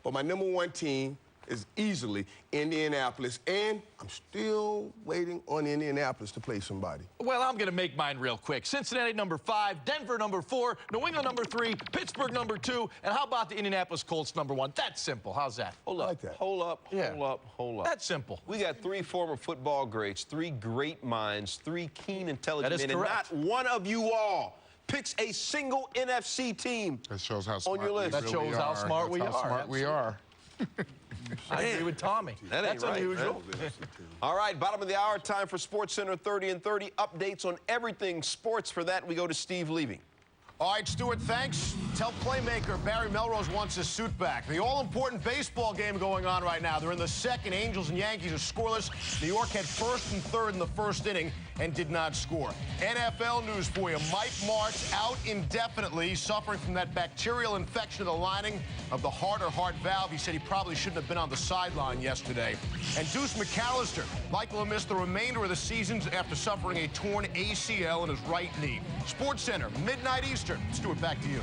But my #1 team is easily Indianapolis, and I'm still waiting on Indianapolis to play somebody. Well, I'm going to make mine real quick. Cincinnati #5, Denver #4, New England #3, Pittsburgh #2, and how about the Indianapolis Colts #1? That's simple. How's that? Hold up, like that. hold up, Yeah. hold up. That's simple. We got 3 former football greats, 3 great minds, 3 keen, intelligent That is men, correct. and not one of you all picks a single NFC team. That shows how smart on your list. That shows how smart we are. That's how smart we are. I agree with Tommy. That's right, unusual. All right, bottom of the hour, time for SportsCenter 30 and 30. Updates on everything sports. For that, we go to Steve Levy. All right, Stuart, thanks. Tell playmaker Barry Melrose wants his suit back. The all-important baseball game going on right now. They're in the second. Angels and Yankees are scoreless. New York had first and third in the first inning and did not score. NFL news for you. Mike Martz out indefinitely, suffering from that bacterial infection of the lining of the heart or heart valve. He said he probably shouldn't have been on the sideline yesterday. And Deuce McAllister likely will miss the remainder of the season after suffering a torn ACL in his right knee. SportsCenter, midnight Eastern. Stuart, back to you.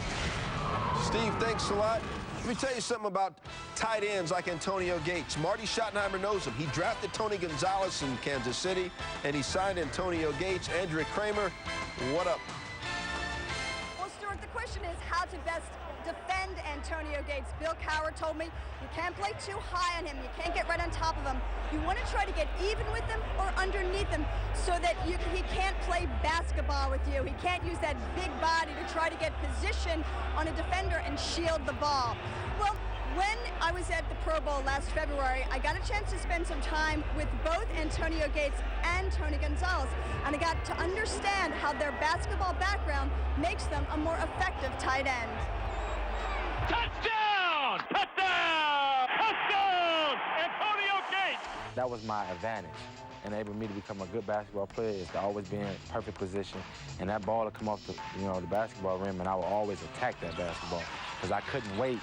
Steve, thanks a lot. Let me tell you something about tight ends like Antonio Gates. Marty Schottenheimer knows him. He drafted Tony Gonzalez in Kansas City, and he signed Antonio Gates. Andrea Kramer, what up? Well, Stuart, the question is how to best defend Antonio Gates. Bill Cowher told me you can't play too high on him. You can't get right on top of him. You want to try to get even with him or underneath him so that he can't play basketball with you. He can't use that big body to try to get position on a defender and shield the ball. Well, when I was at the Pro Bowl last February, I got a chance to spend some time with both Antonio Gates and Tony Gonzalez, and I got to understand how their basketball background makes them a more effective tight end. Touchdown! Touchdown! Touchdown! Antonio Gates! That was my advantage. Enabled me to become a good basketball player is to always be in perfect position, and that ball to come off the basketball rim, and I will always attack that basketball because I couldn't wait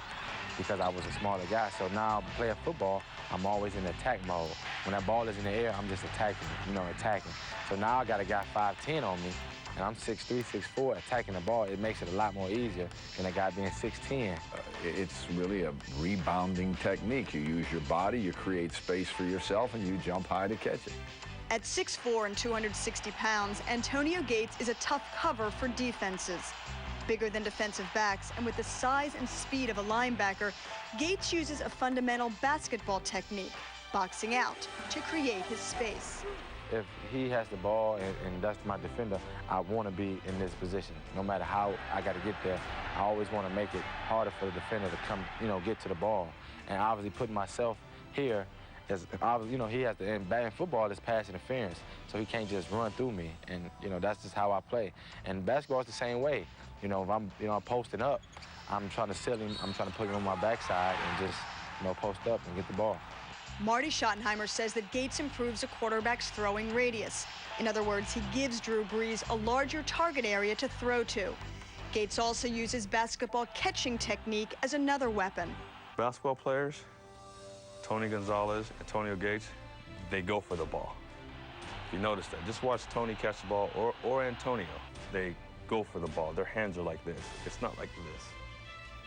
because I was a smaller guy. So now playing football, I'm always in attack mode. When that ball is in the air, I'm just attacking, attacking. So now I got a guy 5'10" on me, and I'm 6'3", 6'4", attacking the ball. It makes it a lot more easier than a guy being 6'10". It's really a rebounding technique. You use your body, you create space for yourself, and you jump high to catch it. At 6'4" and 260 pounds, Antonio Gates is a tough cover for defenses. Bigger than defensive backs, and with the size and speed of a linebacker, Gates uses a fundamental basketball technique, boxing out, to create his space. If he has the ball and that's my defender, I want to be in this position. No matter how I got to get there, I always want to make it harder for the defender to come, get to the ball. And obviously putting myself here, as obviously, he has to, in football, it's pass interference, so he can't just run through me. And, that's just how I play. And basketball is the same way. If I'm, posting up, I'm trying to seal him, I'm trying to put him on my backside and just, post up and get the ball. Marty Schottenheimer says that Gates improves a quarterback's throwing radius. In other words, he gives Drew Brees a larger target area to throw to. Gates also uses basketball catching technique as another weapon. Basketball players, Tony Gonzalez, Antonio Gates, they go for the ball. If you notice that, just watch Tony catch the ball or Antonio. They go for the ball. Their hands are like this. It's not like this.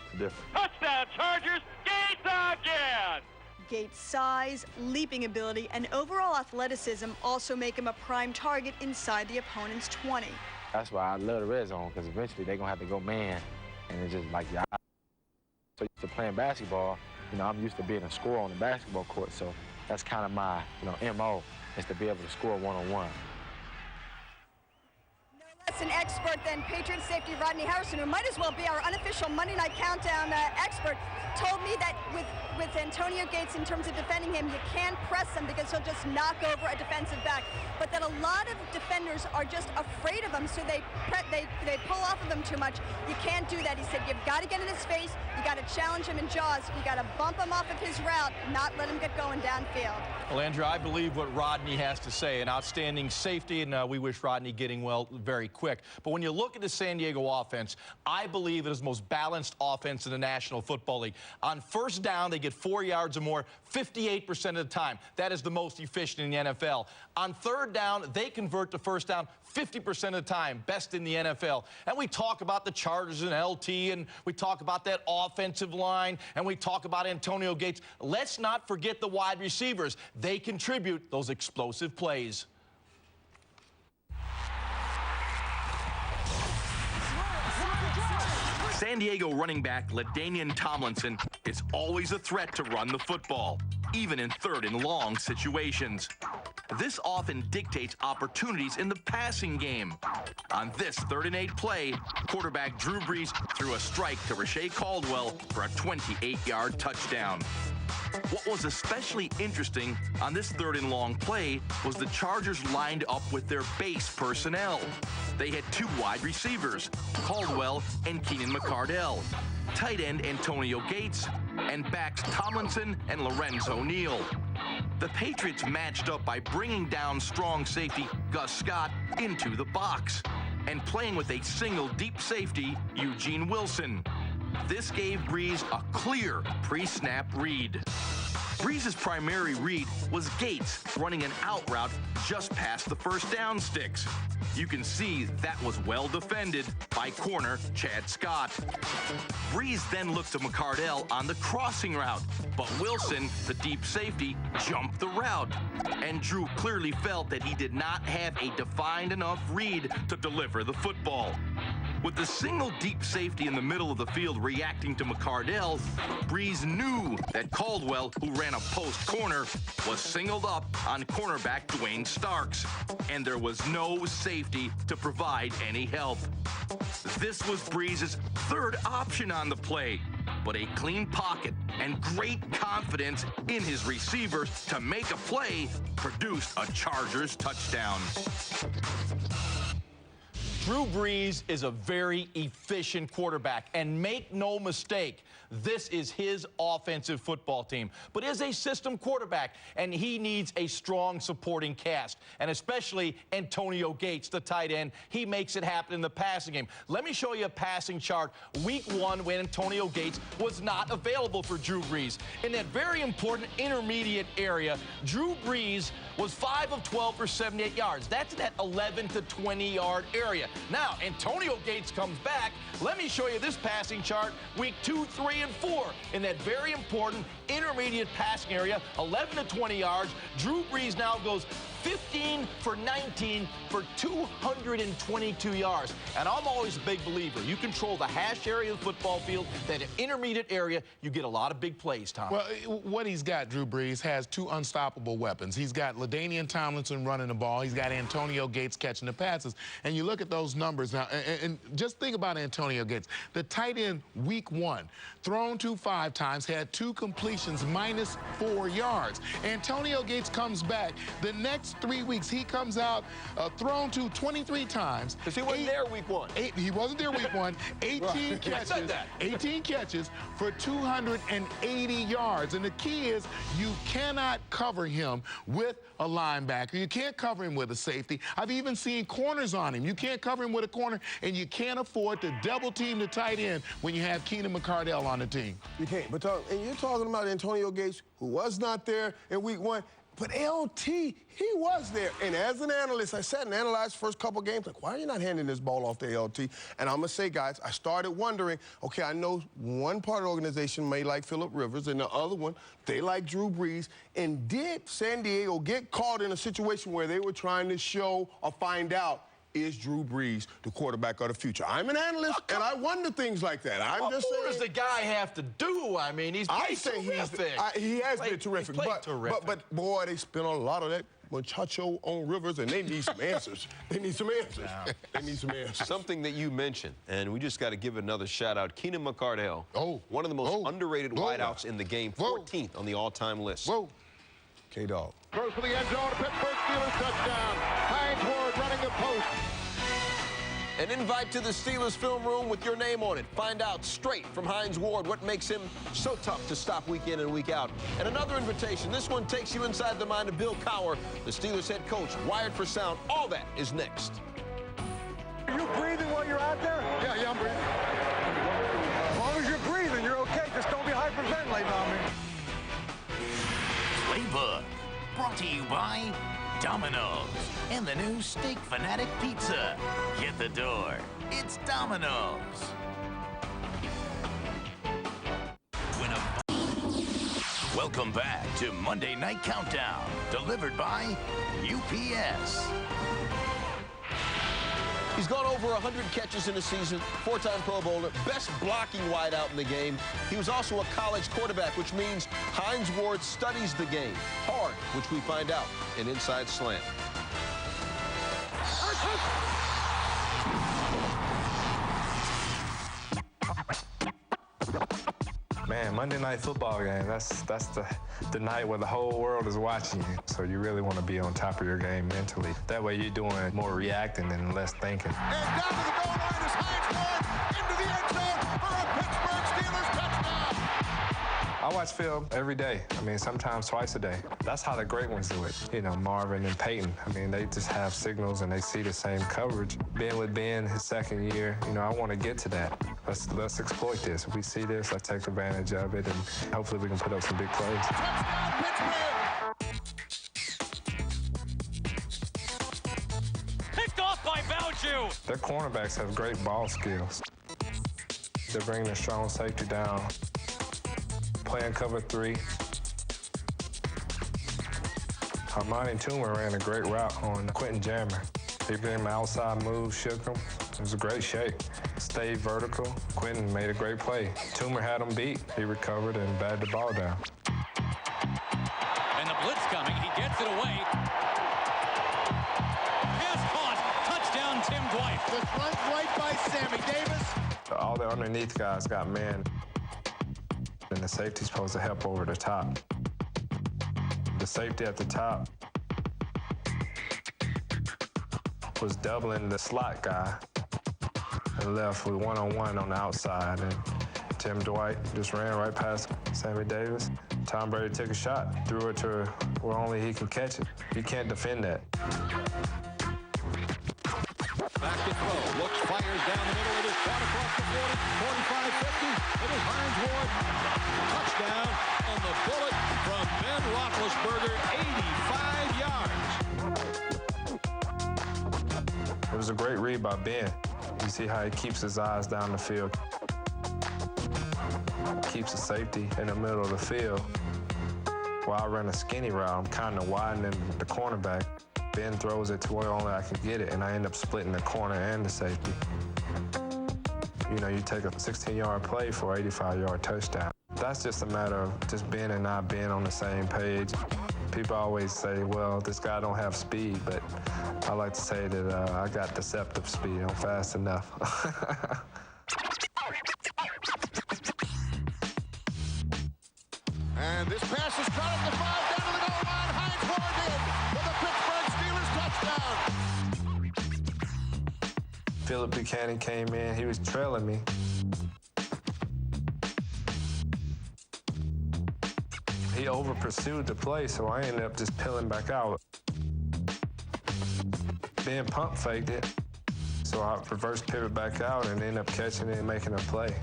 It's different. Touchdown, Chargers! Gates again! Gates' size, leaping ability, and overall athleticism also make him a prime target inside the opponent's 20. That's why I love the red zone, because eventually they're going to have to go man. And it's just like, so used to playing basketball, I'm used to being a scorer on the basketball court, so that's kind of my, MO, is to be able to score one-on-one. Less an expert than Patriot safety Rodney Harrison, who might as well be our unofficial Monday Night Countdown expert, told me that with Antonio Gates, in terms of defending him, you can't press him because he'll just knock over a defensive back. But that a lot of defenders are just afraid of him, so they pull off of him too much. You can't do that. He said you've got to get in his face, you got to challenge him in jaws, you got to bump him off of his route, not let him get going downfield. Well, Andrew, I believe what Rodney has to say. An outstanding safety, and we wish Rodney getting well very quick. quick. But when you look at the San Diego offense, I believe it is the most balanced offense in the National Football League. On first down, they get 4 yards or more 58% of the time. That is the most efficient in the NFL. On third down, they convert to first down 50% of the time, best in the NFL. And we talk about the Chargers and LT, and we talk about that offensive line, and we talk about Antonio Gates. Let's not forget the wide receivers. They contribute those explosive plays. San Diego running back LaDainian Tomlinson is always a threat to run the football, even in third and long situations. This often dictates opportunities in the passing game. On this 3rd and 8 play, quarterback Drew Brees threw a strike to Rashae Caldwell for a 28-yard touchdown. What was especially interesting on this 3rd and long play was the Chargers lined up with their base personnel. They had 2 wide receivers, Caldwell and Keenan McCardell, tight end Antonio Gates, and backs Tomlinson and Lorenzo Neal. The Patriots matched up by bringing down strong safety Gus Scott into the box and playing with a single deep safety, Eugene Wilson. This gave Brees a clear pre-snap read. Brees' primary read was Gates running an out route just past the first down sticks. You can see that was well defended by corner Chad Scott. Brees then looked to McCardell on the crossing route, but Wilson, the deep safety, jumped the route. And Drew clearly felt that he did not have a defined enough read to deliver the football. With the single deep safety in the middle of the field reacting to McCardell, Brees knew that Caldwell, who ran a post corner, was singled up on cornerback Dwayne Starks, and there was no safety to provide any help. This was Brees' 3rd option on the play, but a clean pocket and great confidence in his receivers to make a play produced a Chargers touchdown. Drew Brees is a very efficient quarterback, and make no mistake, this is his offensive football team. But is a system quarterback, and he needs a strong supporting cast, and especially Antonio Gates, the tight end. He makes it happen in the passing game. Let me show you a passing chart. Week 1 when Antonio Gates was not available for Drew Brees. In that very important intermediate area, Drew Brees was 5 of 12 for 78 yards. That's in that 11 to 20-yard area. Now, Antonio Gates comes back. Let me show you this passing chart, week 2, 3, and 4. In that very important intermediate passing area, 11 to 20 yards, Drew Brees now goes 15 for 19 for 222 yards. And I'm always a big believer. You control the hash area of the football field, that intermediate area, you get a lot of big plays, Tom. Well, what he's got, Drew Brees, has 2 unstoppable weapons. He's got LaDainian Tomlinson running the ball. He's got Antonio Gates catching the passes. And you look at those numbers now, and just think about Antonio Gates. The tight end, week 1, thrown to 5 times, had 2 completions, minus 4 yards. Antonio Gates comes back. The next 3 weeks, he comes out thrown to 23 times. Because he wasn't there week 1. He wasn't there week 1. 18 catches. 18 catches for 280 yards. And the key is you cannot cover him with a linebacker. You can't cover him with a safety. I've even seen corners on him. You can't cover him with a corner, and you can't afford to double team the tight end when you have Keenan McCardell on the team. You can't. But and you're talking about Antonio Gates, who was not there in week 1. But LT, he was there. And as an analyst, I sat and analyzed the first couple games, like, why are you not handing this ball off to LT? And I'm going to say, guys, I started wondering, okay, I know one part of the organization may like Phillip Rivers, and the other one, they like Drew Brees. And did San Diego get caught in a situation where they were trying to show or find out, is Drew Brees the quarterback of the future? I'm an analyst, and I wonder things like that. I'm just saying. What does the guy have to do? I mean, he's been terrific. He has been terrific. But, boy, they spent a lot of that muchacho on Rivers, and they need some answers. They need some answers. They need some answers. Something that you mentioned, and we just got to give another shout-out. Keenan McCardell, one of the most underrated wideouts in the game, 14th on the all-time list. K-Dog. Throws for the end zone, Pittsburgh Steelers touchdown. Hines Ward running the post. An invite to the Steelers film room with your name on it. Find out straight from Hines Ward what makes him so tough to stop week in and week out. And another invitation. This one takes you inside the mind of Bill Cowher, the Steelers head coach, wired for sound. All that is next. Are you breathing while you're out there? Yeah, I'm breathing. As long as you're breathing, you're okay. Just don't be hyperventilating on me. Playbook, brought to you by Domino's and the new Steak Fanatic Pizza. Get the door. It's Domino's. Welcome back to Monday Night Countdown, delivered by UPS. He's gone over 100 catches in a season, 4-time Pro Bowler, best blocking wideout in the game. He was also a college quarterback, which means Hines Ward studies the game hard, which we find out in Inside Slant. Man, Monday Night Football game, that's the night where the whole world is watching you. So you really want to be on top of your game mentally. That way you're doing more reacting and less thinking. And down to the goal line is Hines Ward into the end zone for a Pittsburgh Steelers touchdown. I watch film every day. I mean, sometimes twice a day. That's how the great ones do it. You know, Marvin and Peyton. I mean, they just have signals and they see the same coverage. Being with Ben his second year, you know, I want to get to that. Let's exploit this. If we see this, let's take advantage of it, and hopefully we can put up some big plays. Touchdown, Pittsburgh! Picked off by Valju. Their cornerbacks have great ball skills. They're bringing their strong safety down, playing cover 3. Armani Toomer ran a great route on Quentin Jammer. He gave him an outside move, shook him. It was a great shake. Stayed vertical. Quentin made a great play. Toomer had him beat. He recovered and batted the ball down. And the blitz coming. He gets it away. Pass caught. Touchdown, Tim Dwight. The front right by Sammy Davis. All the underneath guys got man, and the safety's supposed to help over the top. The safety at the top was doubling the slot guy and left with one-on-one on the outside. And Tim Dwight just ran right past Sammy Davis. Tom Brady took a shot, threw it to where only he can catch it. You can't defend that. Back to throw. Looks, fires down the middle. It is caught across the 40, 45, 50. It is Hines Ward. Touchdown on the bullet from Ben Roethlisberger, 85 yards. It was a great read by Ben. You see how he keeps his eyes down the field. Keeps the safety in the middle of the field. While I run a skinny route, I'm kind of widening the cornerback. Ben throws it to where only I can get it, and I end up splitting the corner and the safety. You know, you take a 16-yard play for an 85-yard touchdown. That's just a matter of just being and not being on the same page. People always say, well, this guy don't have speed, but I like to say that I got deceptive speed. I'm fast enough. And this pass is caught at the 5, down to the goal line. Hines Ward in for the Pittsburgh Steelers touchdown. Philip Buchanan came in. He was trailing me. He over-pursued the play, so I ended up just peeling back out. Ben pump faked it, so I reverse pivot back out and ended up catching it and making a play.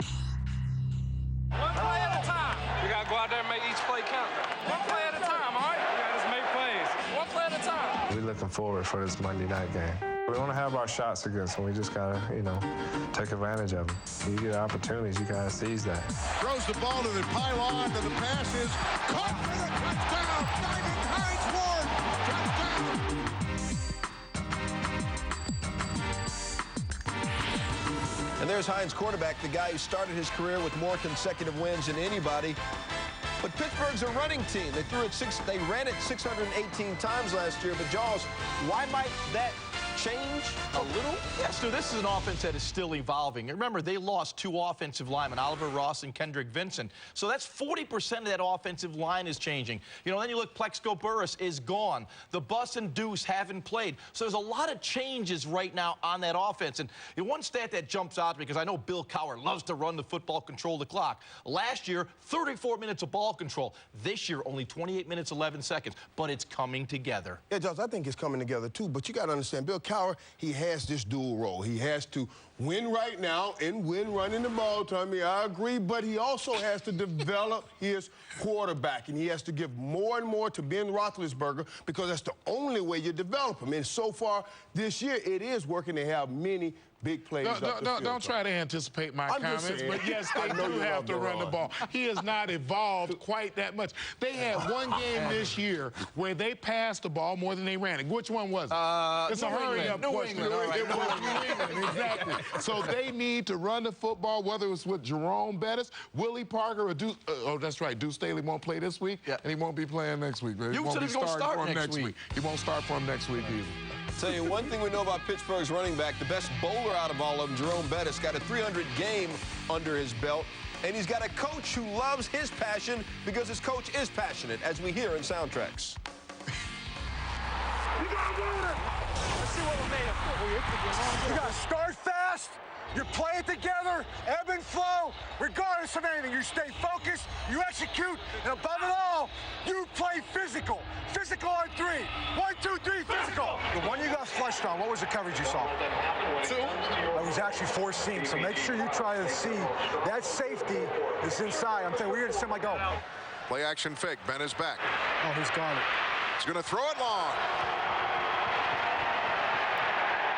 One play at a time. We got to go out there and make each play count. One play at a time, all right? We got to just make plays. One play at a time. We're looking forward for this Monday night game. We want to have our shots against them. We just got to, you know, take advantage of them. You get opportunities, you got to seize that. Throws the ball to the pylon, and the pass is caught for the touchdown. Diving Hines Ward. Touchdown. And there's Hines, quarterback, the guy who started his career with more consecutive wins than anybody. But Pittsburgh's a running team. They ran it 618 times last year. But Jaws, why might that change a little? Yeah, Stu, this is an offense that is still evolving. Remember, they lost 2 offensive linemen, Oliver Ross and Kendrick Vincent. So that's 40% of that offensive line is changing. You know, then you look, Plexico Burris is gone. The Bus and Deuce haven't played. So there's a lot of changes right now on that offense. And one stat that jumps out, because I know Bill Cowher loves to run the football, control the clock. Last year, 34 minutes of ball control. This year, only 28 minutes, 11 seconds. But it's coming together. Yeah, Josh, I think it's coming together, too. But you got to understand, Bill Cowher, he has this dual role. He has to win right now and win running the ball, Tommy. I agree, but he also has to develop his quarterback, and he has to give more and more to Ben Roethlisberger because that's the only way you develop him. And so far this year, it is working to have many big plays up the field. Don't try to anticipate my comments, but yes, they do have to run the ball. He has not evolved quite that much. They had one game this year where they passed the ball more than they ran it. Which one was it? It's a hurry-up question. It was New England, exactly. So they need to run the football, whether it's with Jerome Bettis, Willie Parker, or Deuce. Oh, that's right. Deuce Staley won't play this week, and he won't be playing next week. He won't be starting for him next week. He won't start for him next week either. Tell you one thing we know about Pittsburgh's running back, the best bowler out of all of them, Jerome Bettis, got a 300 game under his belt, and he's got a coach who loves his passion because his coach is passionate, as we hear in soundtracks. You gotta move it. Let's see what we're made of. You gotta start fast. You play it together, ebb and flow, regardless of anything. You stay focused, you execute, and above it all, you play physical. Physical on 3. 1, 2, 3, physical. The one you got flushed on, what was the coverage you saw? 2. It was actually 4 seams, so make sure you try to see that safety is inside. I'm telling you, we're gonna send my go. Play action fake. Ben is back. Oh, he's got it. He's gonna throw it long.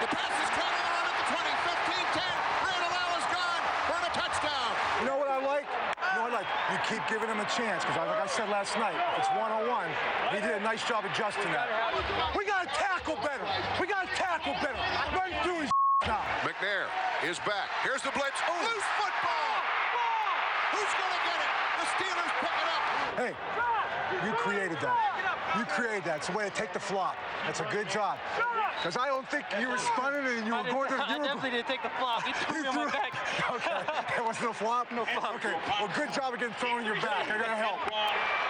The pass is caught on at the 20, 15, 10. You know what I like? You know what I like? You keep giving him a chance, because like I said last night, it's one-on-one. He did a nice job adjusting that. We got to tackle better. We got to tackle better. Run through his now. McNair is back. Here's the blitz. Loose football! Who's going to get it? The Steelers pick it up. Hey, you created that. You created that. It's a way to take the flop. That's a good job. Because I don't think you were spun and you were going to... I definitely didn't take the flop. He threw me on my back. Okay. It wasn't a flop? No flop. Okay. Well, good job of getting thrown in your back. They're going to help.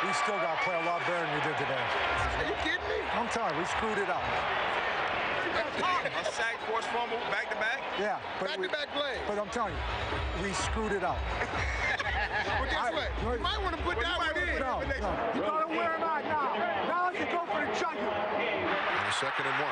We still got to play a lot better than you did today. Are you kidding me? I'm telling you, we screwed it up. A sack, force fumble, back-to-back? Yeah. Back-to-back play. But I'm telling you, we screwed it up. Well, guess what? You might want to put that one in. No. You got to wear him out now. Now let's go for the jugular. And a 2nd and 1.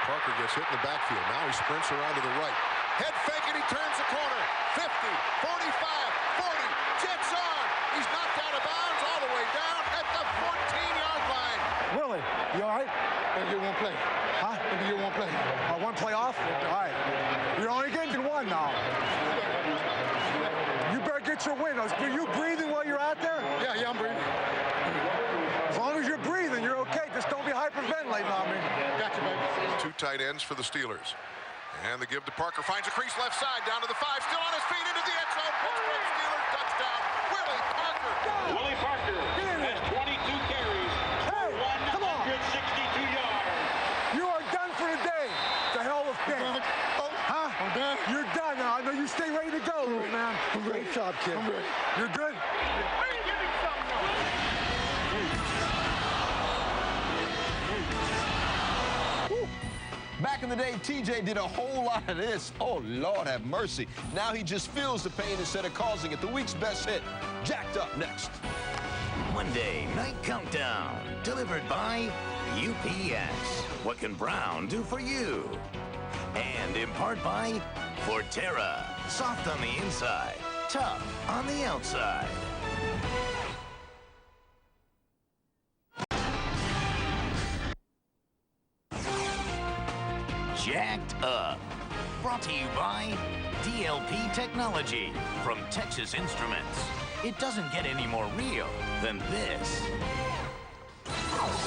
Parker gets hit in the backfield. Now he sprints around to the right. Head fake, and he turns the corner. 50, 45, 40, jets on. He's knocked out of bounds all the way down at the 14-yard line. Willie, you all right? Maybe you won't play. Huh? Maybe you won't play. One play off? All right. You're only getting 1 now. You better get your win. Are you breathing while you're out there? Yeah, I'm breathing. As long as you're breathing, you're okay. Just don't be hyperventilating on me. Gotcha, baby. 2 tight ends for the Steelers. And the give to Parker. Finds a crease left side, down to the 5. Still on his feet, into the end zone. Pittsburgh Steelers touchdown. Willie Parker. Willie Parker has 22 carries for 162 yards. You are done for the day. The hell with Ben. Huh? I'm done. You're done now. I know you stay ready to go, man. Great job, kid. You're good? Back in the day, TJ did a whole lot of this. Oh, Lord have mercy. Now he just feels the pain instead of causing it. The week's best hit, Jacked Up, next. Monday Night Countdown, delivered by UPS. What can Brown do for you? And in part by Forterra. Soft on the inside, tough on the outside. Jacked Up. Brought to you by DLP Technology from Texas Instruments. It doesn't get any more real than this.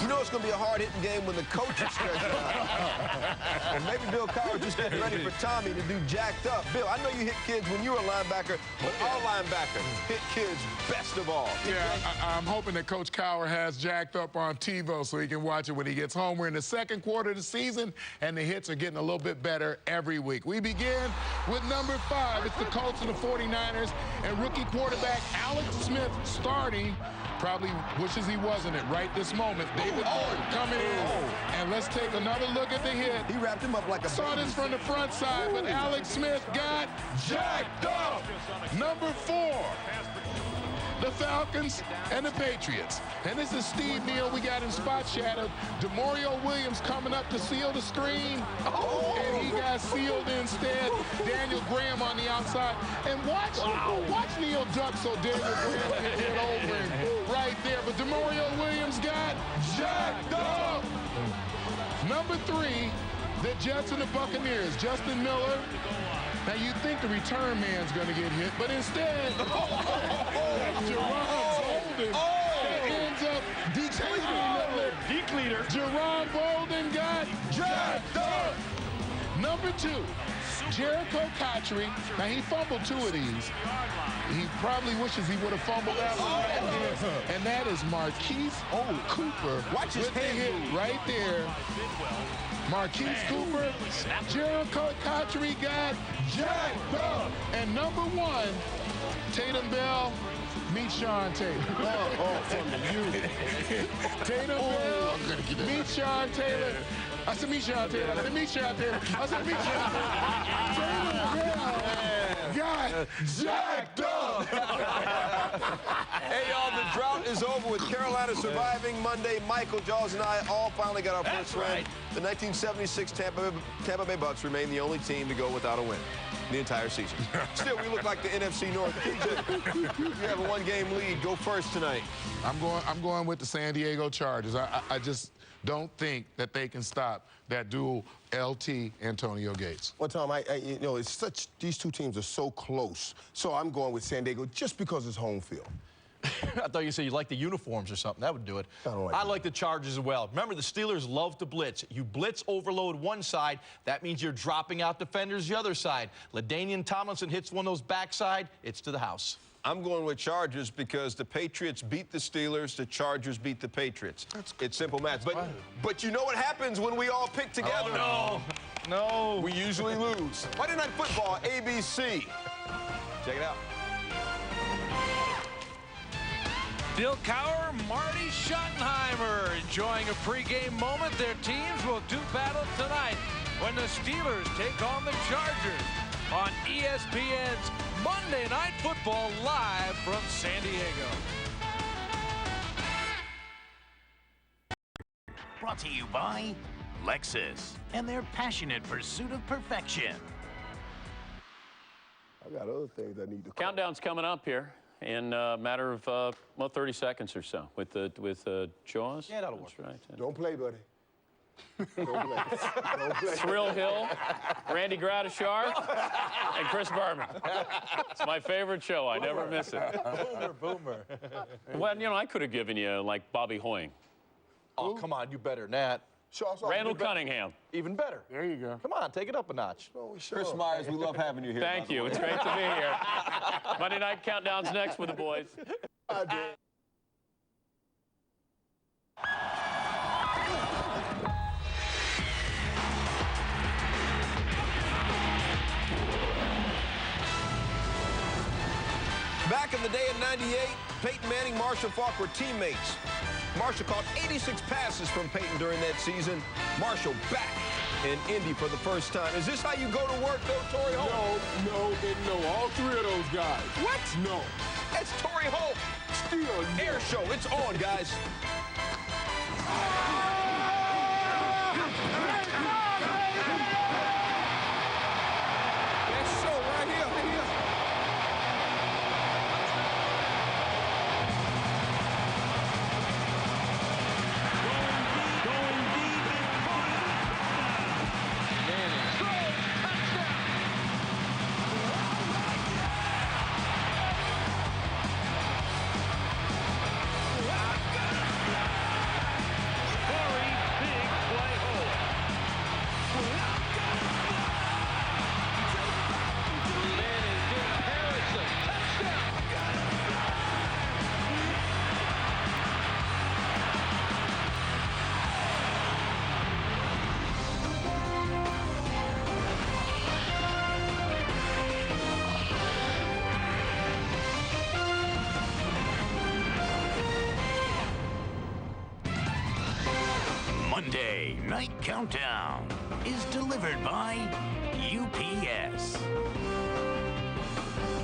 You know it's going to be a hard-hitting game when the coach is stretched out. And maybe Bill Cowher just getting ready for Tommy to do Jacked Up. Bill, I know you hit kids when you were a linebacker, but our linebacker hit kids best of all. Yeah, I'm hoping that Coach Cowher has Jacked Up on TiVo so he can watch it when he gets home. We're in the 2nd quarter of the season, and the hits are getting a little bit better every week. We begin with number 5. It's the Colts and the 49ers, and rookie quarterback Alex Smith starting. Probably wishes he wasn't it right this moment. David Gordon coming in. And let's take another look at the hit. He wrapped him up like a... Saw this from the front side, but Alex Smith got jacked up. Number 4. the Falcons, and the Patriots. And this is Steve Neal. We got him spot shadowed. DeMario Williams coming up to seal the screen. And he got sealed instead. Daniel Graham on the outside. And watch Neal duck so Daniel Graham can get over him right there. But DeMario Williams got jacked up. Number 3, the Jets and the Buccaneers. Justin Miller. Now, you think the return man's going to get hit, but instead, Jerome Bolden ends up decleater. Jerome Bolden got jacked up. Number 2, Jericho Cotchery. Now, he fumbled 2 of these. He probably wishes he would have fumbled that one. And that is Marquise Cooper. Watch his hand hit right there. Marquise Cooper, Jericho Cotchery got jacked up. And number 1, Tatum Bell, meet Sean Taylor. Tatum Bell, meet Sean Taylor. I said meet Sean Taylor. I said meet Sean Taylor. I said meet Sean Taylor. Tatum Bell got jacked up. Hey, y'all, the drought is over with Carolina surviving Monday. Michael, Jaws, and I all finally got our first win. The 1976 Tampa Bay Bucks remain the only team to go without a win the entire season. Still, we look like the NFC North. TJ, you have a 1-game lead. Go first tonight. I'm going with the San Diego Chargers. I just don't think that they can stop that dual LT Antonio Gates. Well, Tom, you know, these two teams are so close. So I'm going with San Diego just because it's home field. I thought you said you like the uniforms or something. That would do it. I like the Chargers as well. Remember, the Steelers love to blitz. You blitz overload one side, that means you're dropping out defenders the other side. LaDainian Tomlinson hits one of those backside, it's to the house. I'm going with Chargers because the Patriots beat the Steelers, the Chargers beat the Patriots. It's simple math. But you know what happens when we all pick together? Oh, no. We usually lose. Monday Night Football, ABC. Check it out. Bill Cowher, Marty Schottenheimer enjoying a pregame moment. Their teams will do battle tonight when the Steelers take on the Chargers on ESPN's Monday Night Football live from San Diego. Brought to you by Lexus and their passionate pursuit of perfection. I got other things I need to Countdown's coming up here in a matter of, 30 seconds or so with Jaws. Yeah, that'll work. That's right. Don't play, buddy. Don't play. Don't play. Thrill Hill, Randy Gradishar, and Chris Berman. It's my favorite show. I never miss it. Boomer. Well, you know, I could have given you, like, Bobby Hoying. Oh, come on, you better than that. Randall Cunningham. Even better. There you go. Come on, take it up a notch. Chris Myers, we love having you here. Thank you. It's great to be here. Monday Night Countdown's next with the boys. Back in the day in '98, Peyton Manning, Marshall Faulk were teammates. Marshall caught 86 passes from Peyton during that season. Marshall back in Indy for the first time. Is this how you go to work, though, Torrey Holt? No. All 3 of those guys. What? No. That's Torrey Holt. Still no. Air show. It's on, guys. That's show right here. Monday Night Countdown is delivered by UPS.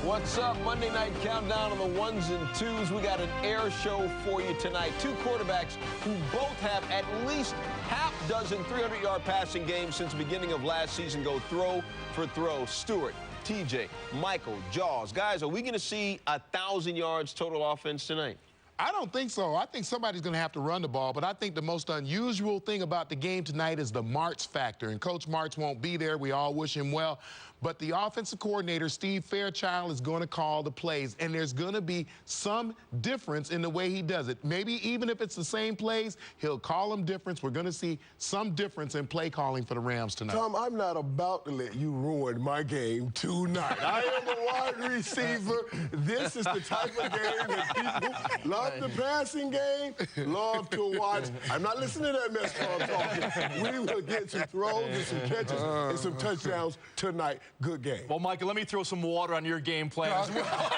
What's up? Monday Night Countdown on the ones and twos. We got an air show for you tonight. Two quarterbacks who both have at least half dozen 300-yard passing games since the beginning of last season go throw for throw. Stewart, TJ, Michael, Jaws. Guys, are we going to see 1,000 yards total offense tonight? I don't think so. I think somebody's going to have to run the ball, but I think the most unusual thing about the game tonight is the Martz factor, and Coach Martz won't be there. We all wish him well, but the offensive coordinator, Steve Fairchild, is going to call the plays, and there's going to be some difference in the way he does it. Maybe even if it's the same plays, he'll call them different. We're going to see some difference in play calling for the Rams tonight. Tom, I'm not about to let you ruin my game tonight. I am a wide receiver. This is the type of game that people love the passing game, love to watch. I'm not listening to that mess while I'm talking. We will get some throws and some catches and some touchdowns tonight. Good game. Well, Michael, let me throw some water on your game plan as well.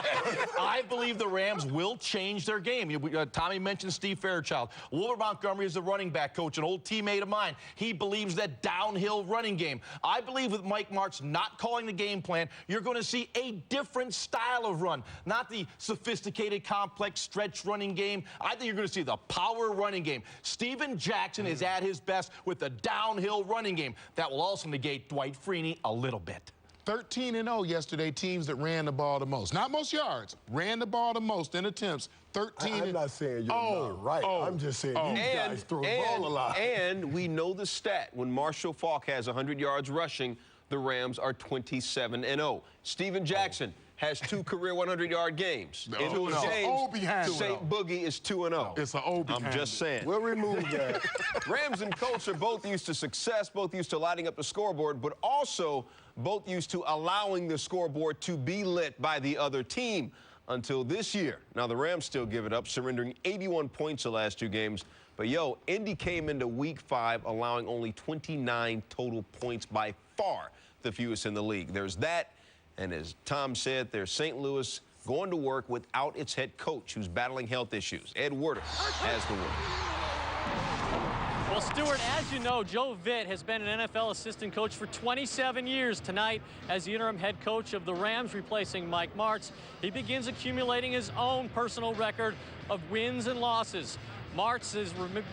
I believe the Rams will change their game. Tommy mentioned Steve Fairchild. Wilbur Montgomery is the running back coach, an old teammate of mine. He believes that downhill running game. I believe with Mike Martz not calling the game plan, you're going to see a different style of run, not the sophisticated, complex stretch running game. I think you're going to see the power running game. Steven Jackson is at his best with the downhill running game. That will also negate Dwight Freeney a little bit. 13-0 yesterday, teams that ran the ball the most. Not most yards, ran the ball the most in attempts. 13. I'm not saying you're not right. I'm just saying you guys throw the ball a lot. And we know the stat. When Marshall Faulk has 100 yards rushing, the Rams are 27-0. Steven Jackson has 2 career 100-yard games. St. Boogie is 2-0. It's an O I'm just saying. We'll remove that. Rams and Colts are both used to success, both used to lighting up the scoreboard, but also both used to allowing the scoreboard to be lit by the other team until this year. Now, the Rams still give it up, surrendering 81 points the last 2 games. But, Indy came into Week 5 allowing only 29 total points, by far the fewest in the league. There's that, and as Tom said, there's St. Louis going to work without its head coach, who's battling health issues. Ed Werder has the word. Well, Stewart, as you know, Joe Vitt has been an NFL assistant coach for 27 years. Tonight, as the interim head coach of the Rams, replacing Mike Martz, he begins accumulating his own personal record of wins and losses. Martz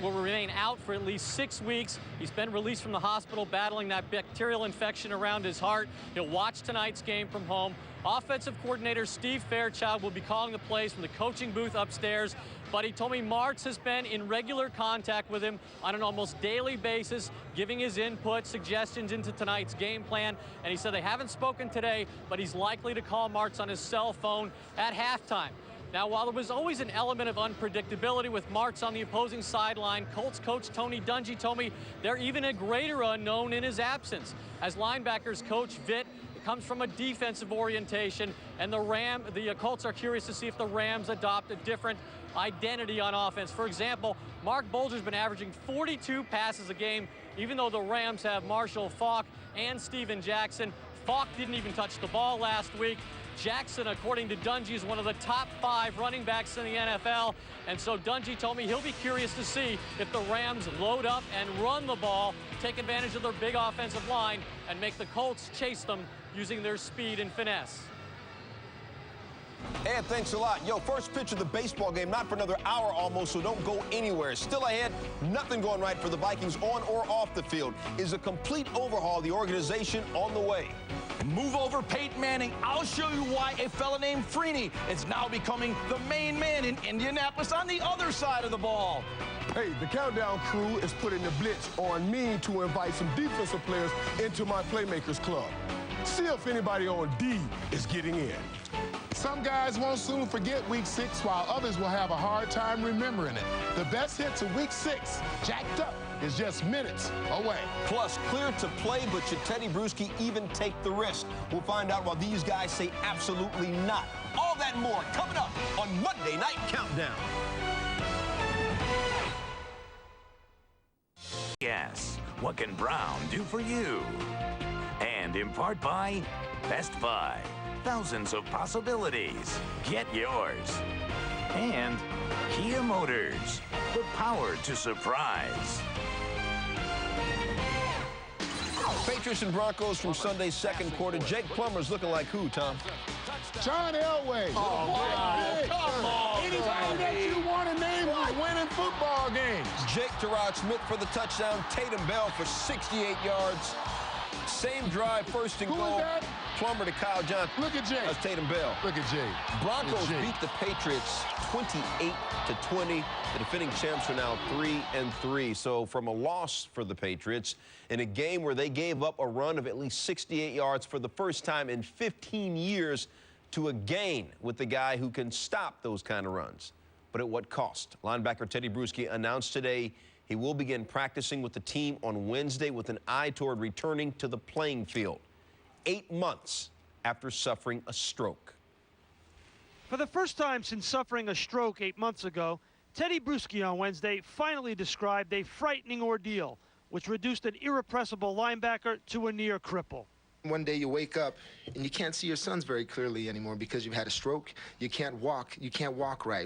will remain out for at least 6 weeks. He's been released from the hospital battling that bacterial infection around his heart. He'll watch tonight's game from home. Offensive coordinator Steve Fairchild will be calling the plays from the coaching booth upstairs. But he told me Martz has been in regular contact with him on an almost daily basis, giving his input, suggestions into tonight's game plan. And he said they haven't spoken today, but he's likely to call Martz on his cell phone at halftime. Now, while there was always an element of unpredictability with Martz on the opposing sideline, Colts coach Tony Dungy told me they're even a greater unknown in his absence. As linebackers coach Vitt comes from a defensive orientation, and the Colts are curious to see if the Rams adopt a different identity on offense. For example, Mark Bulger's been averaging 42 passes a game, even though the Rams have Marshall Faulk and Steven Jackson. Faulk didn't even touch the ball last week. Jackson, according to Dungy, is one of the top 5 running backs in the NFL. And so Dungy told me he'll be curious to see if the Rams load up and run the ball, take advantage of their big offensive line, and make the Colts chase them using their speed and finesse. Ed, thanks a lot. First pitch of the baseball game, not for another hour almost, so don't go anywhere. Still ahead, nothing going right for the Vikings on or off the field. Is a complete overhaul of the organization on the way? Move over Peyton Manning. I'll show you why a fella named Freeney is now becoming the main man in Indianapolis on the other side of the ball. Hey, the Countdown crew is putting the blitz on me to invite some defensive players into my Playmakers Club. See if anybody on D is getting in. Some guys won't soon forget Week 6, while others will have a hard time remembering it. The best hits of Week 6, jacked up, is just minutes away. Plus, clear to play, but should Teddy Bruschi even take the risk? We'll find out while these guys say absolutely not. All that and more coming up on Monday Night Countdown. Yes, what can Brown do for you? And in part by Best Buy. Thousands of possibilities. Get yours. And Kia Motors, the power to surprise. Patriots and Broncos from Sunday's second quarter. Jake Plummer's looking like who, Tom? John Elway. Come on. Anybody that you want to name who's winning football games. Jake Terod-Smith for the touchdown. Tatum Bell for 68 yards. Same drive, first and Who goal. was that? Plummer to Kyle Johnson. Look at Jake. That's Tatum Bell. Look at Jake. Broncos beat the Patriots 28-20. The defending champs are now 3-3. So from a loss for the Patriots in a game where they gave up a run of at least 68 yards for the first time in 15 years to a gain with the guy who can stop those kind of runs. But at what cost? Linebacker Teddy Bruschi announced today he will begin practicing with the team on Wednesday with an eye toward returning to the playing field 8 months after suffering a stroke. For the first time since suffering a stroke 8 months ago, Teddy Bruschi on Wednesday finally described a frightening ordeal, which reduced an irrepressible linebacker to a near cripple. One day you wake up and you can't see your sons very clearly anymore because you've had a stroke. You can't walk. You can't walk right.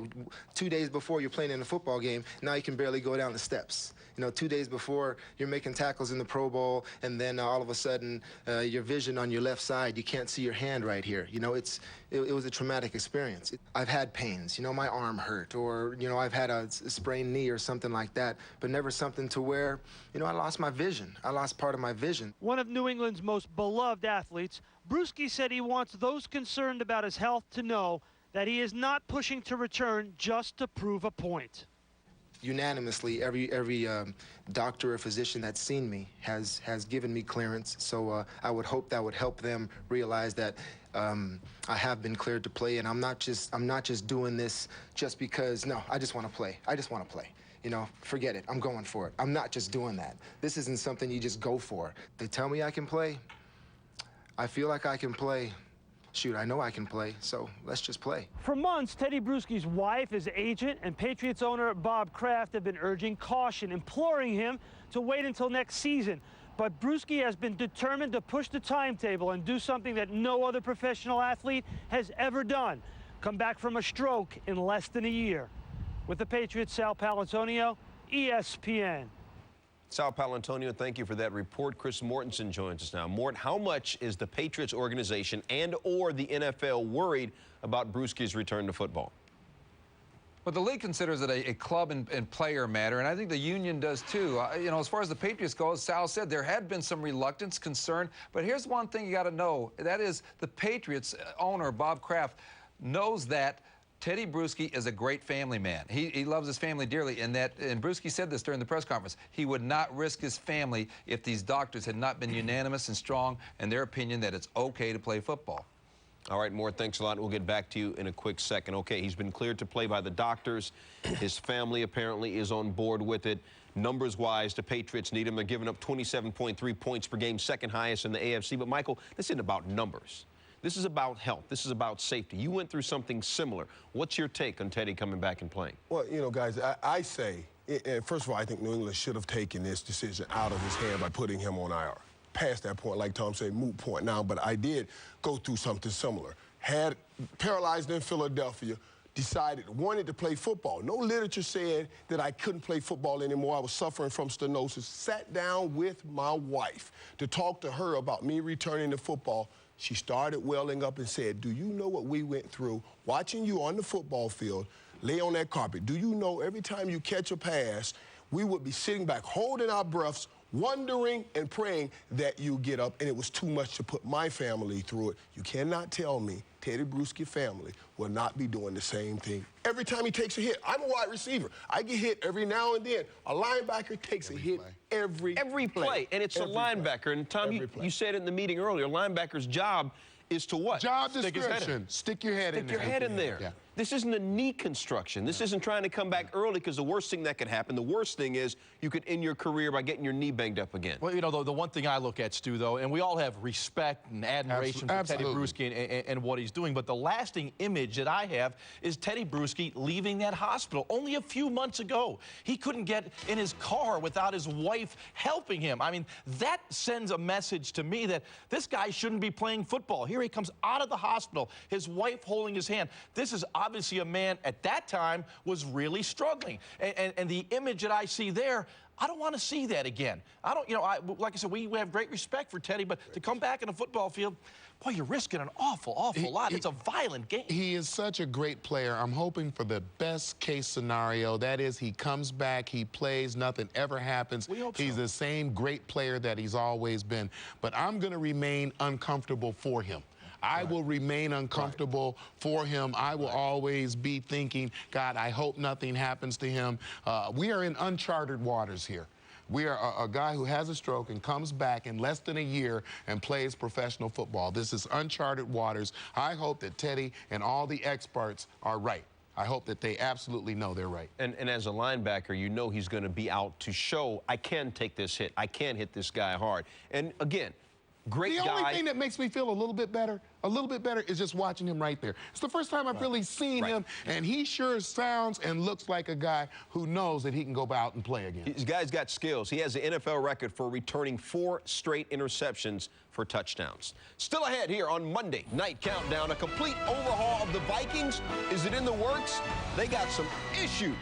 2 days before you're playing in a football game, now you can barely go down the steps. You know, 2 days before you're making tackles in the Pro Bowl, and then all of a sudden your vision on your left side, you can't see your hand right here. You know, it was a traumatic experience. I've had pains. You know, my arm hurt, or, you know, I've had a sprained knee or something like that, but never something to where, you know, I lost my vision. I lost part of my vision. One of New England's most beloved athletes, Bruschi said he wants those concerned about his health to know that he is not pushing to return just to prove a point. Unanimously, every doctor or physician that's seen me has given me clearance. So I would hope that would help them realize that I have been cleared to play, and I'm not just doing this just because. No, I just want to play. I just want to play. You know, forget it. I'm going for it. I'm not just doing that. This isn't something you just go for. They tell me I can play. I feel like I can play. Shoot, I know I can play, so let's just play. For months, Teddy Bruschi's wife, his agent, and Patriots owner Bob Kraft have been urging caution, imploring him to wait until next season. But Bruschi has been determined to push the timetable and do something that no other professional athlete has ever done: come back from a stroke in less than a year. With the Patriots, Sal Paolantonio, ESPN. Sal Paolantonio, thank you for that report. Chris Mortensen joins us now. Mort, how much is the Patriots organization and or the NFL worried about Bruschi's return to football? Well, the league considers it a club and player matter, and I think the union does too. You know, as far as the Patriots go, as Sal said, there had been some reluctance, concern, but here's one thing you got to know. That is, the Patriots owner, Bob Kraft, knows that Teddy Bruschi is a great family man. He loves his family dearly, and Bruschi said this during the press conference. He would not risk his family if these doctors had not been unanimous and strong in their opinion that it's okay to play football. All right, Mort, thanks a lot. We'll get back to you in a quick second. Okay, he's been cleared to play by the doctors. His family apparently is on board with it. Numbers-wise, the Patriots need him. They're giving up 27.3 points per game, second highest in the AFC. But, Michael, this isn't about numbers. This is about health. This is about safety. You went through something similar. What's your take on Teddy coming back and playing? Well, you know, guys, I say, first of all, I think New England should have taken this decision out of his hand by putting him on IR. Past that point, like Tom said, moot point now, but I did go through something similar. Had paralyzed in Philadelphia, wanted to play football. No literature said that I couldn't play football anymore. I was suffering from stenosis. Sat down with my wife to talk to her about me returning to football. She started welling up and said, do you know what we went through watching you on the football field, lay on that carpet? Do you know every time you catch a pass, we would be sitting back, holding our breaths, wondering and praying that you get up, and it was too much to put my family through it. You cannot tell me Teddy Bruschi family will not be doing the same thing. Every time he takes a hit, I'm a wide receiver. I get hit every now and then. A linebacker takes a hit every play. And it's a linebacker. And Tom, you said in the meeting earlier, a linebacker's job is to what? Job description. Stick your head in there. Stick your head in there. Yeah. This isn't a knee construction. This isn't trying to come back early, because the worst thing that could happen, the worst thing is you could end your career by getting your knee banged up again. Well, you know, the one thing I look at, Stu, though, and we all have respect and admiration for Teddy Bruschi and what he's doing, but the lasting image that I have is Teddy Bruschi leaving that hospital only a few months ago. He couldn't get in his car without his wife helping him. I mean, that sends a message to me that this guy shouldn't be playing football. Here he comes out of the hospital, his wife holding his hand. This is obviously obviously a man at that time was really struggling. And the image that I see there, I don't want to see that again. I don't, you know, like I said, we have great respect for Teddy, but to come back in a football field, boy, you're risking an awful lot. It's a violent game. He is such a great player. I'm hoping for the best case scenario. That is, he comes back, he plays, nothing ever happens. We hope he's so. the same great player that he's always been. But I'm going to remain uncomfortable for him. I will remain uncomfortable for him. I will always be thinking, God, I hope nothing happens to him. We are in uncharted waters here. We are a guy who has a stroke and comes back in less than a year and plays professional football. This is uncharted waters. I hope that Teddy and all the experts are right. I hope that they absolutely know they're right. And as a linebacker, you know he's going to be out to show, I can take this hit. I can hit this guy hard. And again, great guy. The only thing that makes me feel a little bit better is just watching him right there. It's the first time I've really seen him, and he sure sounds and looks like a guy who knows that he can go out and play again. This guy's got skills. He has the NFL record for returning 4 straight interceptions for touchdowns. Still ahead here on Monday Night Countdown, a complete overhaul of the Vikings. Is it in the works? They got some issues.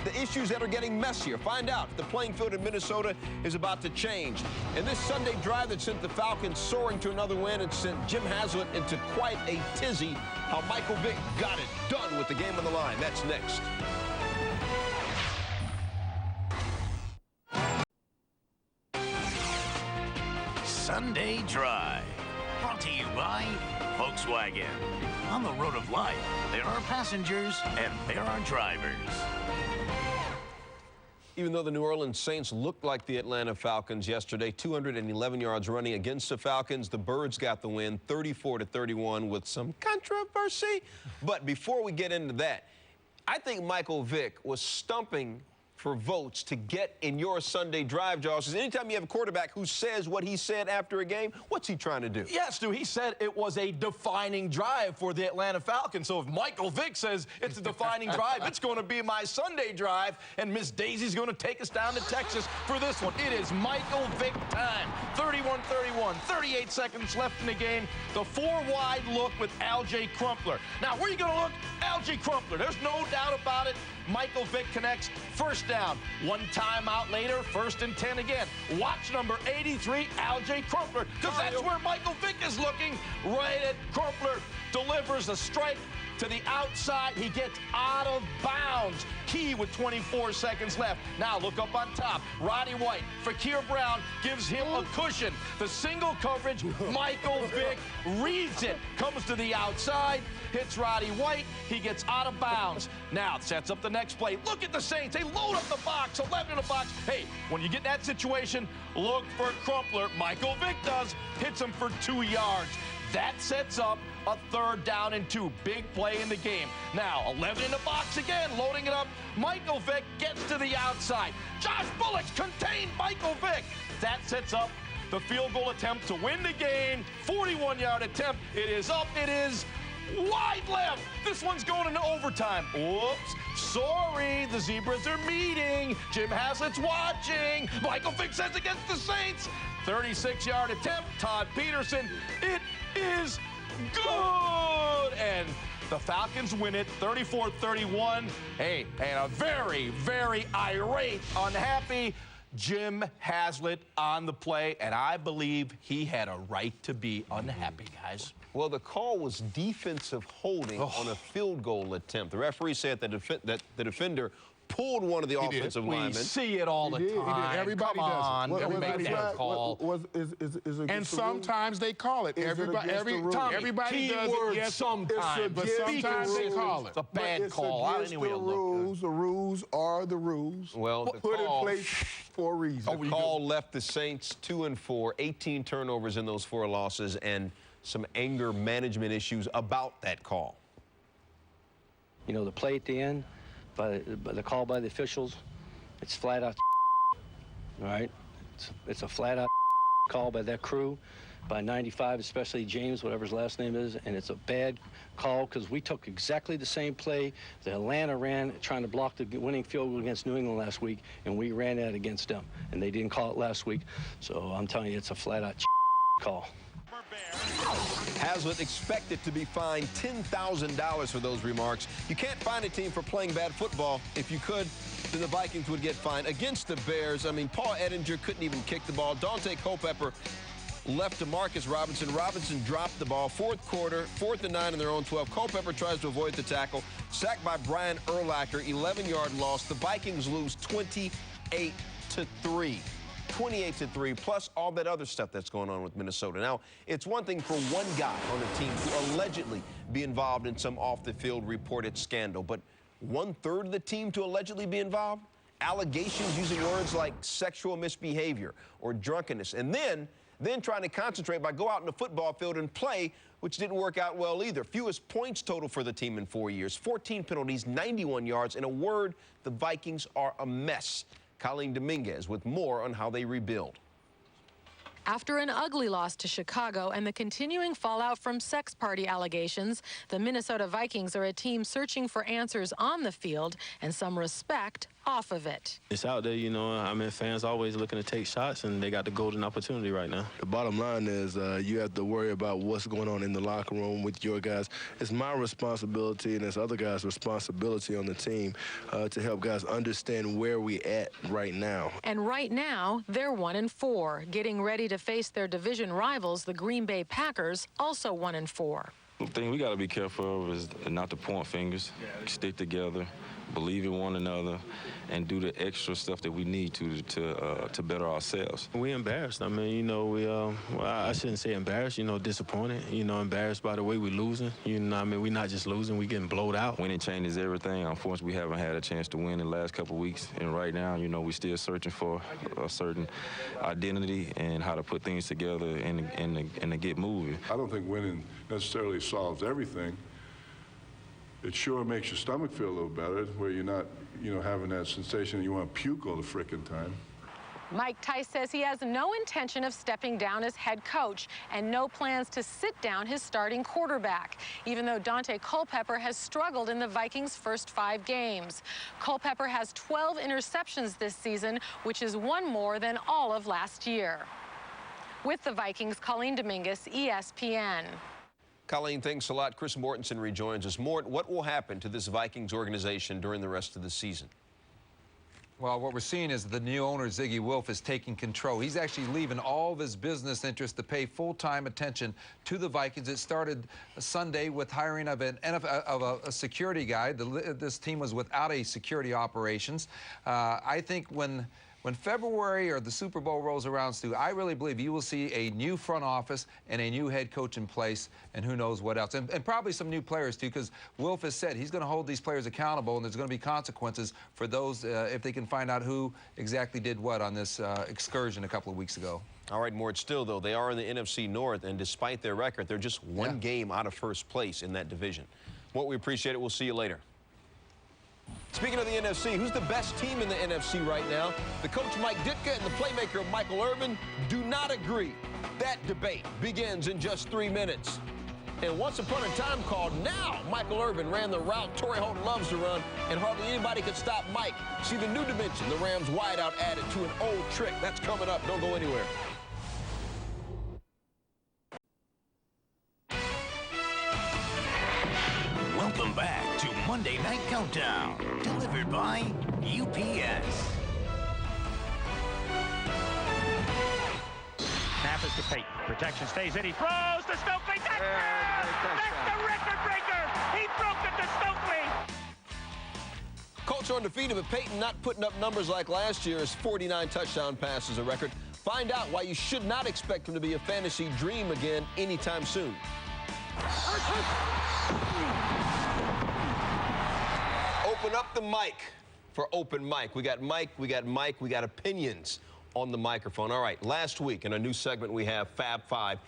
The issues that are getting messier. Find out if the playing field in Minnesota is about to change. And this Sunday drive that sent the Falcons soaring to another win and sent Jim Haslett into quite a tizzy, how Michael Vick got it done with the game on the line. That's next. Sunday Drive, brought to you by Volkswagen. On the road of life, there are passengers and there are drivers. Even though the New Orleans Saints looked like the Atlanta Falcons yesterday, 211 yards running against the Falcons, the Birds got the win, 34-31 with some controversy. But before we get into that, I think Michael Vick was stumping for votes to get in your Sunday Drive, Josh. Because anytime you have a quarterback who says what he said after a game, what's he trying to do? Yes, Stu, he said it was a defining drive for the Atlanta Falcons. So if Michael Vick says it's a defining drive, it's going to be my Sunday Drive, and Miss Daisy's going to take us down to Texas for this one. It is Michael Vick time. 31-31, 38 seconds left in the game. The 4-wide look with Alge Crumpler. Now, where are you going to look? Alge Crumpler. There's no doubt about it. Michael Vick connects, first down. One timeout later, 1st and 10 again. Watch number 83, Alge Crumpler, because that's where Michael Vick is looking. Right at Crumpler, delivers a strike to the outside. He gets out of bounds. Key with 24 seconds left. Now look up on top. Roddy White, Fakir Brown gives him a cushion. The single coverage, Michael Vick reads it. Comes to the outside, hits Roddy White. He gets out of bounds. Now sets up the next play. Look at the Saints. They load up the box, 11 in the box. Hey, when you get in that situation, look for Crumpler. Michael Vick does. Hits him for 2 yards. That sets up a 3rd down and 2. Big play in the game. Now, 11 in the box again, loading it up. Michael Vick gets to the outside. Josh Bullock's contained Michael Vick. That sets up the field goal attempt to win the game. 41-yard attempt. It is up. It is wide left. This one's going into overtime. Whoops. Sorry, the Zebras are meeting. Jim Haslett's watching. Michael Vick says against the Saints. 36-yard attempt. Todd Peterson. It is good. And the Falcons win it 34-31. Hey, and a very, very irate, unhappy Jim Haslett on the play, and I believe he had a right to be unhappy, guys. Well, the call was defensive holding on a field goal attempt. The referee said that the defender pulled one of the offensive linemen. We see it all the time. Everybody Come does it. on, everybody does it. Call. And sometimes they call it. Everybody does it. Yes, sometimes, but sometimes they call it. It's a bad call. The rules are the rules. Well, put in place for a reason. The call left the Saints 2-4, 18 turnovers in those 4 losses, and some anger management issues about that call. You know, the play at the end, by the call by the officials, it's flat out all right? It's a flat out call by that crew, by 95, especially James, whatever his last name is, and it's a bad call because we took exactly the same play that Atlanta ran trying to block the winning field goal against New England last week, and we ran that against them, and they didn't call it last week. So I'm telling you, it's a flat out call. Hazlitt expected to be fined $10,000 for those remarks. You can't fine a team for playing bad football. If you could, then the Vikings would get fined. Against the Bears, I mean, Paul Ettinger couldn't even kick the ball. Dante Culpepper left to Marcus Robinson. Robinson dropped the ball. Fourth quarter, 4th and 9 in their own 12. Culpepper tries to avoid the tackle. Sacked by Brian Urlacher, 11-yard loss. The Vikings lose 28-3. 28-3, plus all that other stuff that's going on with Minnesota. Now, it's one thing for one guy on a team to allegedly be involved in some off-the-field reported scandal, but 1/3 of the team to allegedly be involved? Allegations using words like sexual misbehavior or drunkenness, and then trying to concentrate by go out in the football field and play, which didn't work out well either. Fewest points total for the team in 4 years, 14 penalties, 91 yards. In a word, the Vikings are a mess. Colleen Dominguez with more on how they rebuild. After an ugly loss to Chicago and the continuing fallout from sex party allegations, the Minnesota Vikings are a team searching for answers on the field and some respect off of it. It's out there, you know. I mean, fans always looking to take shots, and they got the golden opportunity right now. The bottom line is you have to worry about what's going on in the locker room with your guys. It's my responsibility and it's other guys' responsibility on the team to help guys understand where we at right now. And right now, they're 1-4, getting ready to face their division rivals, the Green Bay Packers, also 1-4. The thing we got to be careful of is not to point fingers, stick together, believe in one another, and do the extra stuff that we need to better ourselves. We embarrassed. I mean, you know, well, I shouldn't say embarrassed, you know, disappointed, you know, embarrassed by the way we're losing. You know, I mean, we're not just losing, we're getting blowed out. Winning changes everything. Unfortunately, we haven't had a chance to win in the last couple of weeks. And right now, you know, we're still searching for a certain identity and how to put things together and to get moving. I don't think winning necessarily solves everything. It sure makes your stomach feel a little better, where you're not, you know, having that sensation that you want to puke all the frickin' time. Mike Tice says he has no intention of stepping down as head coach and no plans to sit down his starting quarterback, even though Dante Culpepper has struggled in the Vikings' first 5 games. Culpepper has 12 interceptions this season, which is one more than all of last year. With the Vikings, Colleen Dominguez, ESPN. Colleen, thanks a lot. Chris Mortensen rejoins us. Mort, what will happen to this Vikings organization during the rest of the season? Well, what we're seeing is the new owner, Ziggy Wilf, is taking control. He's actually leaving all of his business interests to pay full-time attention to the Vikings. It started Sunday with hiring of a security guy. This team was without a security operations. I think when February or the Super Bowl rolls around, Stu, I really believe you will see a new front office and a new head coach in place, and who knows what else. And probably some new players, too, because Wilf has said he's going to hold these players accountable, and there's going to be consequences for those if they can find out who exactly did what on this excursion a couple of weeks ago. All right, Mort, still, though, they are in the NFC North, and despite their record, they're just one game out of first place in that division. Mort, we appreciate it. We'll see you later. Speaking of the NFC, who's the best team in the NFC right now? The coach Mike Ditka and the playmaker Michael Irvin do not agree. That debate begins in just 3 minutes. And once upon a time called now, Michael Irvin ran the route Torrey Holt loves to run, and hardly anybody could stop Mike. See the new dimension, the Rams wideout added to an old trick. That's coming up. Don't go anywhere. Welcome back to Monday Night Countdown, delivered by UPS. Snap is to Peyton. Protection stays in. He throws to Stokely. That's the record breaker. He broke it to Stokely. Colts are undefeated, but Peyton not putting up numbers like last year's 49 touchdown passes a record. Find out why you should not expect him to be a fantasy dream again anytime soon. Open up the mic for Open Mic. We got Mike, we got Mike, we got opinions on the microphone. All right, last week in a new segment we have Fab Five.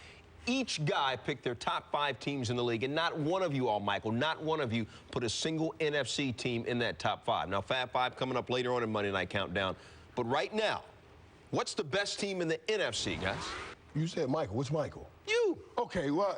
Each guy picked their top 5 teams in the league, and not one of you all, Michael, not one of you put a single NFC team in that top 5. Now, Fab Five coming up later on in Monday Night Countdown. But right now, what's the best team in the NFC, guys? You said Michael. Which Michael? You. Okay. Okay, well,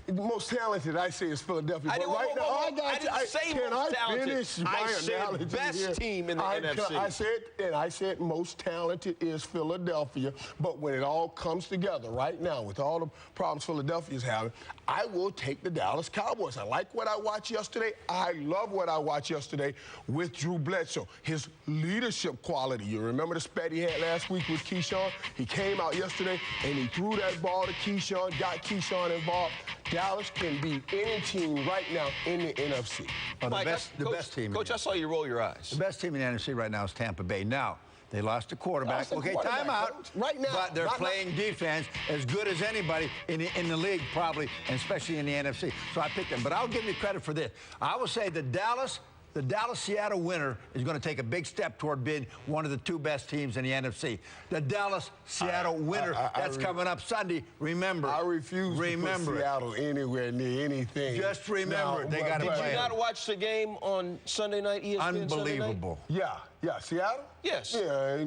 the most talented I say is Philadelphia. I But right now, I got you. didn't say Can most I talented. finish my I said analogy best here? team in the NFC. I said most talented is Philadelphia. But when it all comes together right now, with all the problems Philadelphia's having, I will take the Dallas Cowboys. I like what I watched yesterday. I love what I watched yesterday with Drew Bledsoe. His leadership quality. You remember the spat he had last week with Keyshawn? He came out yesterday and he threw that ball to Keyshawn, got Keyshawn involved. Dallas can beat any team right now in the NFC. Well, Mike, the best team. Coach, I saw you roll your eyes. The best team in the NFC right now is Tampa Bay. Now, they lost a quarterback. Okay, timeout. Right now. But they're playing defense as good as anybody in the league, probably, and especially in the NFC. So I picked them. But I'll give you credit for this. I will say the Dallas-Seattle winner is going to take a big step toward being one of the two best teams in the NFC. The Dallas-Seattle winner, that's coming up Sunday. Remember. I refuse to put Seattle anywhere near anything. Just remember, they got to play. Did you not watch the game on Sunday night, ESPN Unbelievable. Sunday night? Yeah, Seattle? Yes. Yeah,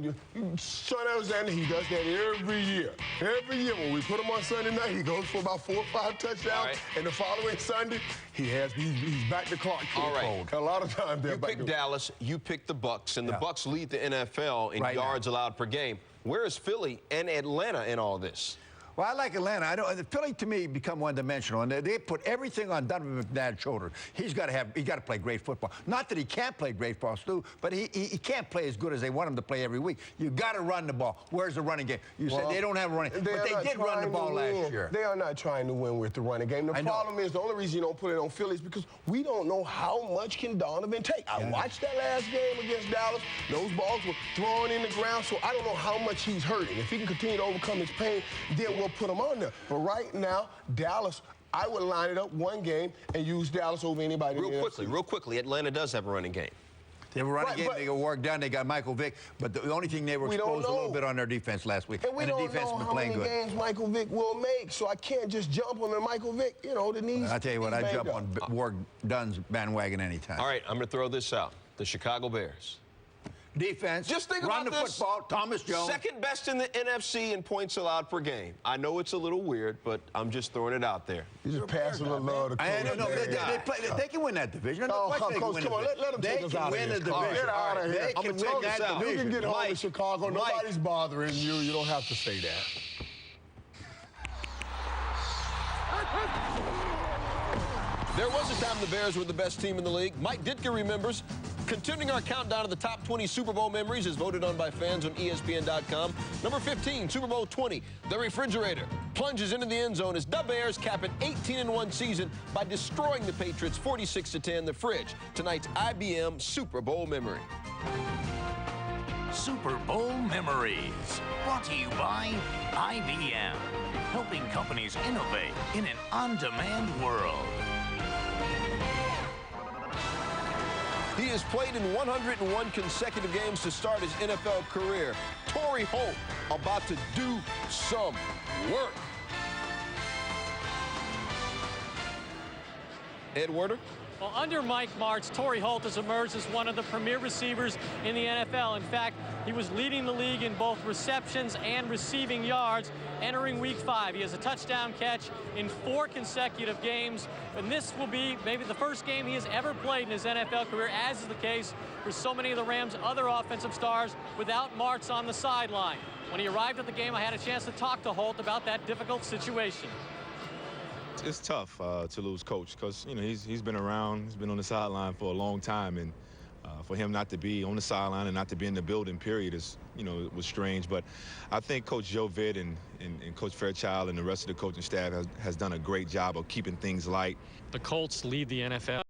Sean Alexander, he does that every year. Every year when we put him on Sunday night, he goes for about 4 or 5 touchdowns. Right. And the following Sunday, he's back to Clark. All right. A lot of times they're You back picked to Dallas, you picked the Bucks, and the Bucks lead the NFL in yards allowed per game. Where is Philly and Atlanta in all this? Well, I like Atlanta. Philly, to me, become one-dimensional, and they put everything on Donovan McNabb's shoulder. He's got to play great football. Not that he can't play great football, Stu, but he can't play as good as they want him to play every week. You got to run the ball. Where's the running game? You said they don't have a running game, but they did run the ball last year. They are not trying to win with the running game. The problem is, the only reason you don't put it on Philly is because we don't know how much can Donovan take. I watched that last game against Dallas. Those balls were thrown in the ground, so I don't know how much he's hurting. If he can continue to overcome his pain, then we'll put him on there. But right now, Dallas, I would line it up one game and use Dallas over anybody. Real quickly, Atlanta does have a running game. They have a running game. They got work done. They got Michael Vick. But the only thing they were exposed a little bit on their defense last week. And we don't know how many games Michael Vick will make, so I can't just jump on the Michael Vick. You know, the knees. I'll tell you what, I jump on Work Dunn's bandwagon anytime. All right, I'm going to throw this out. The Chicago Bears. Defense. Just think run about the this. Football. Thomas Jones. Second best in the NFC in points allowed per game. I know it's a little weird, but I'm just throwing it out there. You just passing the love to they can win that division. No, Coach, come on, let them take us out of here. Get out of here. They can win that division. You can get home to Chicago. Nobody's bothering you. You don't have to say that. There was a time the Bears were the best team in the league. Mike Ditka remembers. Continuing our countdown of the top 20 Super Bowl memories as voted on by fans on ESPN.com. Number 15, Super Bowl 20, the refrigerator plunges into the end zone as the Bears cap an 18-1 season by destroying the Patriots 46-10. The fridge, tonight's IBM Super Bowl memory. Super Bowl memories, brought to you by IBM, helping companies innovate in an on-demand world. He has played in 101 consecutive games to start his NFL career. Torrey Holt about to do some work. Ed Werder? Well, under Mike Martz, Torrey Holt has emerged as one of the premier receivers in the NFL. In fact, he was leading the league in both receptions and receiving yards entering Week 5. He has a touchdown catch in 4 consecutive games, and this will be maybe the first game he has ever played in his NFL career, as is the case for so many of the Rams' other offensive stars without Martz on the sideline. When he arrived at the game, I had a chance to talk to Holt about that difficult situation. It's tough to lose coach because, you know, he's been around, he's been on the sideline for a long time, and for him not to be on the sideline and not to be in the building, period, is, you know, it was strange. But I think Coach Joe Vitt and Coach Fairchild and the rest of the coaching staff has done a great job of keeping things light. The Colts lead the NFL.